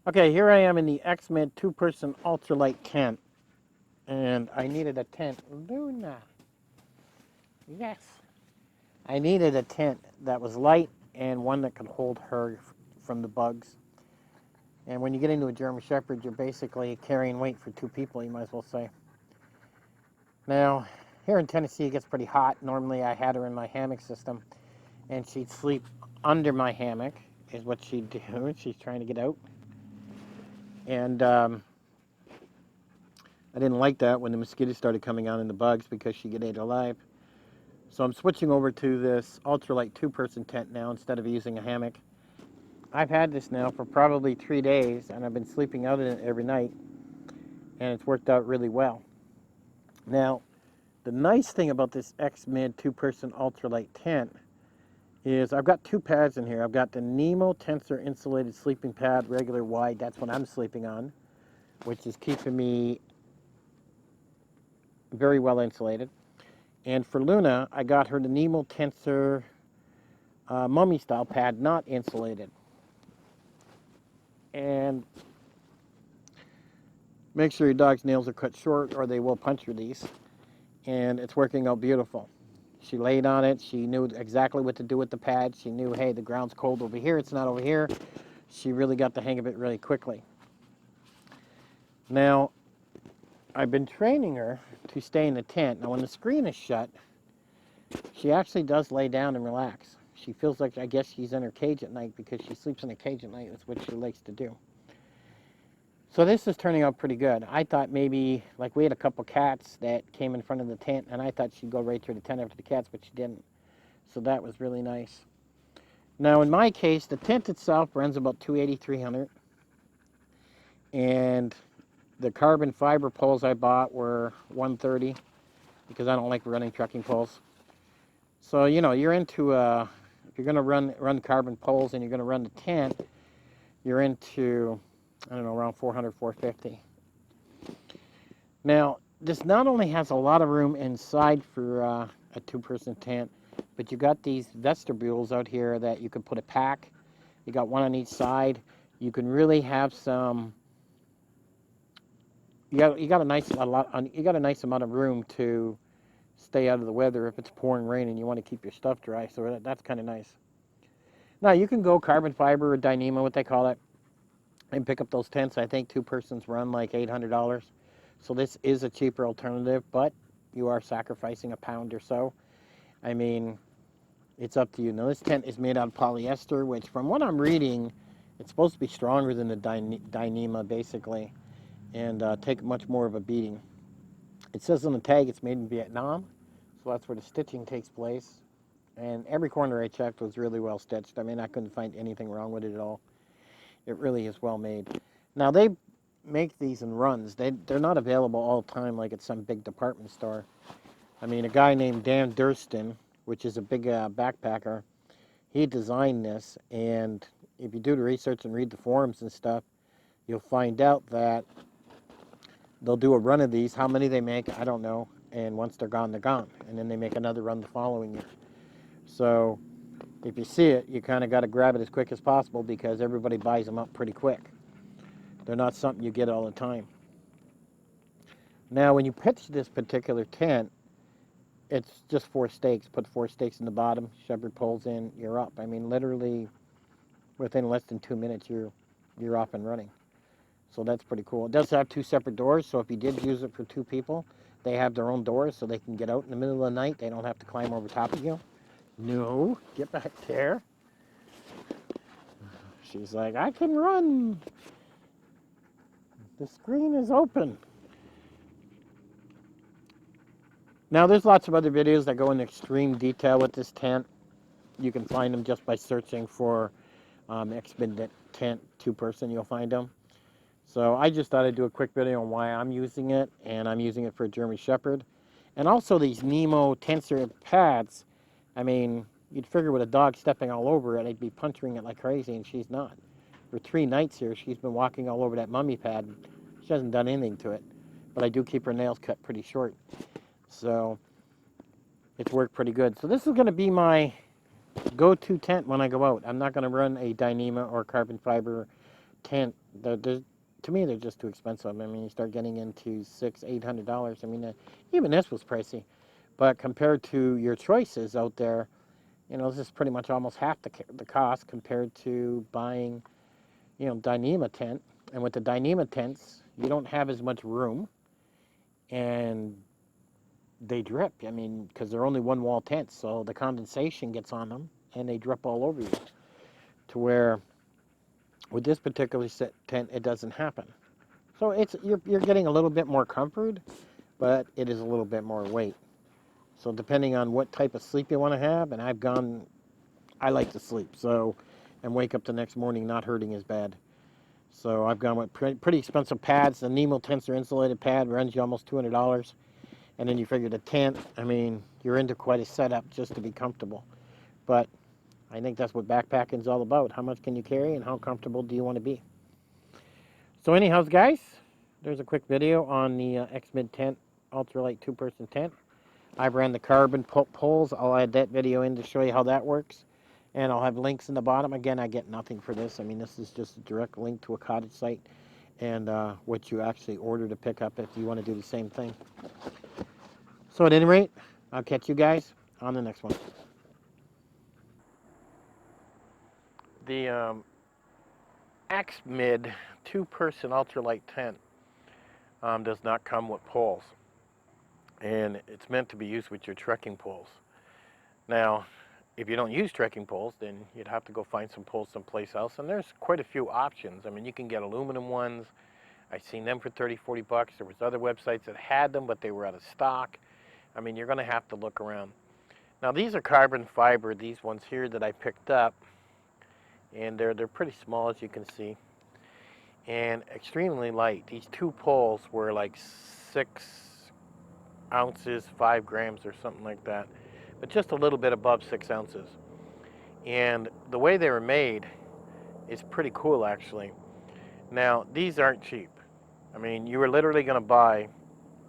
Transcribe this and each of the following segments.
Okay, here I am in the X-Men two-person ultralight tent, and I needed a tent. Luna, yes. I needed a tent that was light and one that could hold her from the bugs. And when you get into a German Shepherd, you're basically carrying weight for two people, you might as well say. Now, here in Tennessee, it gets pretty hot. Normally, I had her in my hammock system, and she'd sleep under my hammock, is what she'd do. She's trying to get out. And I didn't like that when the mosquitoes started coming out and the bugs because she'd get ate alive. So I'm switching over to this ultralight two-person tent now instead of using a hammock. I've had this now for probably 3 days, and I've been sleeping out in it every night, and it's worked out really well. Now, the nice thing about this X-Mid two-person ultralight tent is I've got two pads in here. I've got the Nemo Tensor Insulated Sleeping Pad, regular wide. That's what I'm sleeping on, which is keeping me very well insulated. And for Luna, I got her the Nemo Tensor mummy style pad, not insulated. And make sure your dog's nails are cut short or they will puncture these. And it's working out beautiful. She laid on it. She knew exactly what to do with the pad. She knew, hey, the ground's cold over here. It's not over here. She really got the hang of it really quickly. Now, I've been training her to stay in the tent. Now, when the screen is shut, she actually does lay down and relax. She feels like, I guess, she's in her cage at night because she sleeps in a cage at night. That's what she likes to do. So this is turning out pretty good. I thought maybe, like we had a couple cats that came in front of the tent, and I thought she'd go right through the tent after the cats, but she didn't. So that was really nice. Now, in my case, the tent itself runs about 280, 300. And the carbon fiber poles I bought were 130 because I don't like running trekking poles. So, you know, you're into, if you're going to run carbon poles and you're going to run the tent, you're into, I don't know, around 400, 450. Now, this not only has a lot of room inside for a two-person tent, but you got these vestibules out here that you can put a pack. You got one on each side. You can really have some. You got a nice amount of room to stay out of the weather if it's pouring rain and you want to keep your stuff dry. So that's kind of nice. Now you can go carbon fiber or Dyneema, what they call it, and pick up those tents. I think two persons run like $800. So this is a cheaper alternative, but you are sacrificing a pound or so. I mean, it's up to you. Now this tent is made out of polyester, which from what I'm reading, it's supposed to be stronger than the Dyneema basically, and take much more of a beating. It says on the tag it's made in Vietnam, so that's where the stitching takes place. And every corner I checked was really well stitched. I mean, I couldn't find anything wrong with it at all. It really is well made. Now, they make these in runs. They're not available all the time like at some big department store. I mean, a guy named Dan Durston, which is a big backpacker, he designed this. And if you do the research and read the forums and stuff, you'll find out that they'll do a run of these. How many they make, I don't know. And once they're gone, they're gone. And then they make another run the following year. So if you see it, you kind of got to grab it as quick as possible because everybody buys them up pretty quick. They're not something you get all the time. Now, when you pitch this particular tent, it's just 4 stakes. Put 4 stakes in the bottom, shepherd poles in, you're up. I mean, literally within less than 2 minutes, you're off and running. So that's pretty cool. It does have 2 separate doors, so if you did use it for 2 people, they have their own doors so they can get out in the middle of the night. They don't have to climb over top of you. No, get back there. She's like, I can run. The screen is open. Now, there's lots of other videos that go into extreme detail with this tent. You can find them just by searching for X-Mid tent two-person. You'll find them. So I just thought I'd do a quick video on why I'm using it, and I'm using it for a German Shepherd. And also these Nemo tensor pads. I mean, you'd figure with a dog stepping all over it, I'd be puncturing it like crazy, and she's not. For 3 nights here, she's been walking all over that mummy pad. She hasn't done anything to it. But I do keep her nails cut pretty short. So it's worked pretty good. So this is going to be my go-to tent when I go out. I'm not going to run a Dyneema or carbon fiber tent, to me, they're just too expensive. I mean, you start getting into $600, $800. I mean, even this was pricey. But compared to your choices out there, this is pretty much almost half the cost compared to buying, Dyneema tent. And with the Dyneema tents, you don't have as much room, and they drip. I mean, because they're only one wall tents, so the condensation gets on them, and they drip all over you. To where with this particular tent, it doesn't happen. So you're getting a little bit more comfort, but it is a little bit more weight. So depending on what type of sleep you want to have, and I like to sleep, so, and wake up the next morning not hurting as bad. So I've gone with pretty expensive pads. The Nemo tensor insulated pad runs you almost $200. And then you figure the tent, I mean, you're into quite a setup just to be comfortable. But I think that's what backpacking is all about. How much can you carry and how comfortable do you want to be? So anyhow, guys, there's a quick video on the X-Mid tent, ultralight two-person tent. I've ran the carbon poles. I'll add that video in to show you how that works. And I'll have links in the bottom. Again, I get nothing for this. I mean, this is just a direct link to a cottage site and what you actually order to pick up if you want to do the same thing. So at any rate, I'll catch you guys on the next one. The X-Mid two-person ultralight tent does not come with poles. And it's meant to be used with your trekking poles. Now, if you don't use trekking poles, then you'd have to go find some poles someplace else. And there's quite a few options. I mean, you can get aluminum ones. I've seen them for 30, 40 bucks. There was other websites that had them, but they were out of stock. I mean, you're going to have to look around. Now, these are carbon fiber, these ones here that I picked up. And they're pretty small, as you can see. And extremely light. These two poles were like 6 ounces, 5 grams or something like that. But just a little bit above 6 ounces. And the way they were made is pretty cool, actually. Now, these aren't cheap. I mean, you were literally going to buy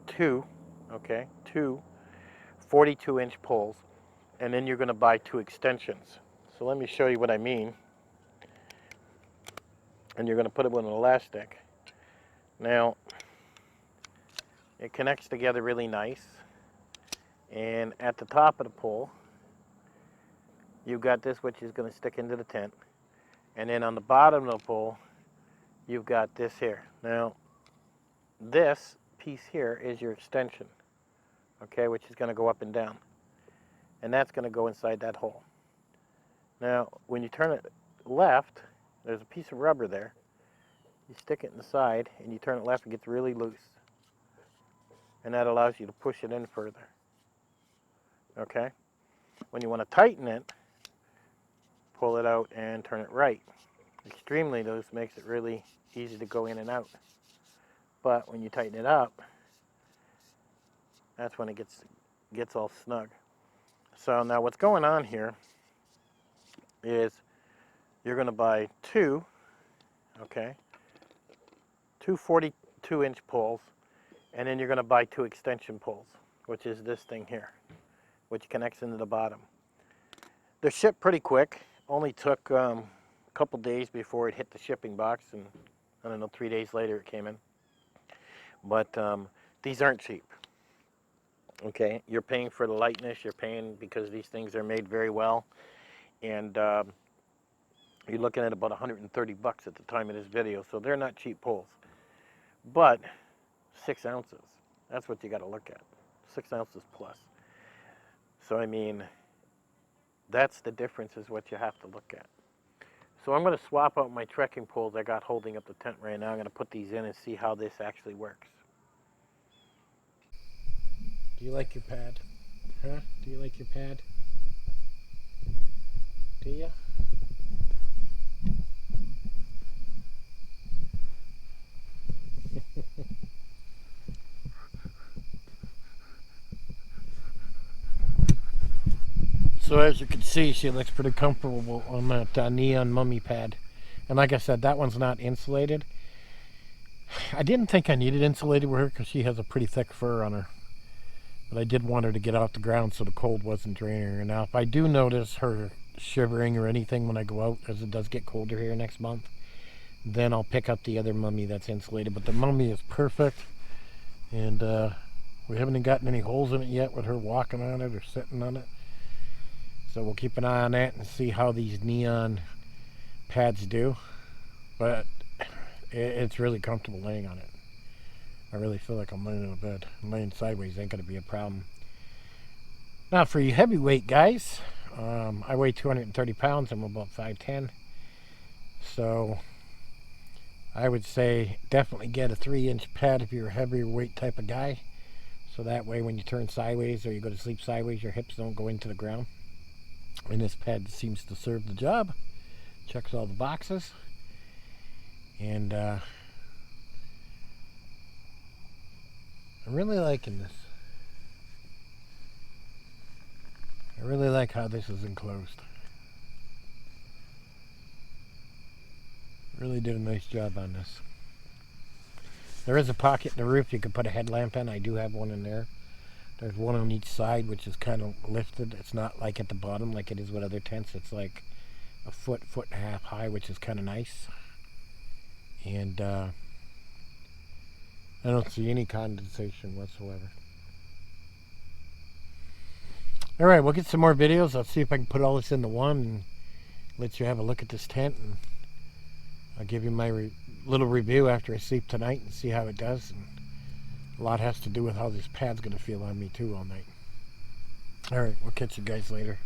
two 42-inch poles, and then you're going to buy 2 extensions. So let me show you what I mean. And you're going to put it with an elastic. Now, it connects together really nice. And at the top of the pole, you've got this, which is going to stick into the tent. And then on the bottom of the pole, you've got this here. Now, this piece here is your extension, which is going to go up and down. And that's going to go inside that hole. Now, when you turn it left, there's a piece of rubber there. You stick it in the side, and you turn it left, it gets really loose. And that allows you to push it in further. Okay? When you want to tighten it, pull it out and turn it right. Extremely loose makes it really easy to go in and out. But when you tighten it up, that's when it gets all snug. So now what's going on here is you're going to buy two 42-inch poles, and then you're going to buy 2 extension poles, which is this thing here, which connects into the bottom. They're shipped pretty quick. Only took a couple days before it hit the shipping box, and I don't know, 3 days later it came in. But these aren't cheap. Okay, you're paying for the lightness. You're paying because these things are made very well, and you're looking at about 130 bucks at the time of this video. So they're not cheap poles, but 6 ounces. That's what you got to look at. 6 ounces plus. So I mean, that's the difference, is what you have to look at. So I'm going to swap out my trekking poles I got holding up the tent right now. I'm going to put these in and see how this actually works. Do you like your pad? Huh? Do you like your pad? Do you? So as you can see, she looks pretty comfortable on that neon mummy pad. And like I said, that one's not insulated. I didn't think I needed insulated with her because she has a pretty thick fur on her. But I did want her to get off the ground so the cold wasn't draining her. Now, if I do notice her shivering or anything when I go out, as it does get colder here next month, Then I'll pick up the other mummy that's insulated. But the mummy is perfect. And we haven't gotten any holes in it yet with her walking on it or sitting on it. So we'll keep an eye on that and see how these neon pads do. But it's really comfortable laying on it. I really feel like I'm laying in a bed. Laying sideways ain't going to be a problem. Now for you heavyweight guys, I weigh 230 pounds. I'm about 5'10". So I would say definitely get a 3-inch pad if you're a heavier weight type of guy. So that way when you turn sideways or you go to sleep sideways, your hips don't go into the ground. And this pad seems to serve the job. Checks all the boxes. And I'm really liking this. I really like how this is enclosed. Really did a nice job on this. There is a pocket in the roof you can put a headlamp in. I do have one in there. There's one on each side, which is kind of lifted. It's not like at the bottom like it is with other tents. It's like a foot and a half high, which is kind of nice. And I don't see any condensation whatsoever. All right, we'll get some more videos. I'll see if I can put all this into one and let you have a look at this tent. And I'll give you my little review after I sleep tonight and see how it does. And a lot has to do with how this pad's going to feel on me too all night. All right, we'll catch you guys later.